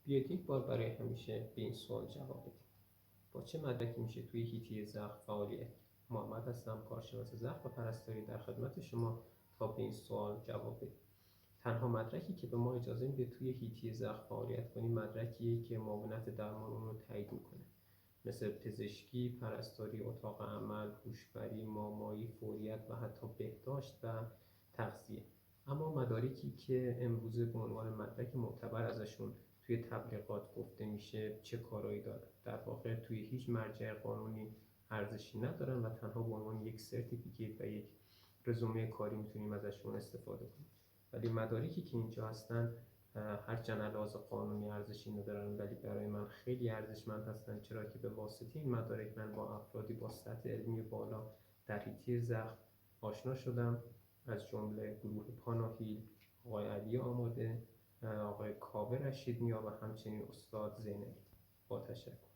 بیایید یک بار برای همیشه به این سوال جواب بدیم: با چه مدرکی میشه توی حیطه زخم فعالیت کرد؟ محمد هستم، کارشناس زخم و پرستاری، در خدمت شما تا به این سوال جواب بدیم. تنها مدرکی که به ما اجازه میده توی حیطه زخم فعالیت کنیم مدرکیه که معاونت درمان اون رو تایید میکنه، مثل پزشکی، پرستاری، اتاق عمل، هوشبری، مامایی، فوریت و حتی بهداشت و تغذیه. اما مدارکی که امروزه به عنوان مدرک معتبر ازشون توی تبلیغات گفته میشه چه کارایی دارن؟ در واقع توی هیچ مرجع قانونی ارزشی ندارن و تنها به عنوان یک سرتیفیکیت و یک رزومه کاری میتونیم ازشون استفاده کنیم. ولی مدارکی که اینجا هستن هرچند لحاظ قانونی ارزشی ندارن ولی برای من خیلی ارزشمند هستن، چرا که به واسطه این مدارک من با افرادی با سطح علمی بالا در حیطه زخم آشنا شدم، از جمله گروه پاناهیل، آقای علی آماده، آقای کاوه رشیدنیا و همچنین استاد زینبی. با تشکر.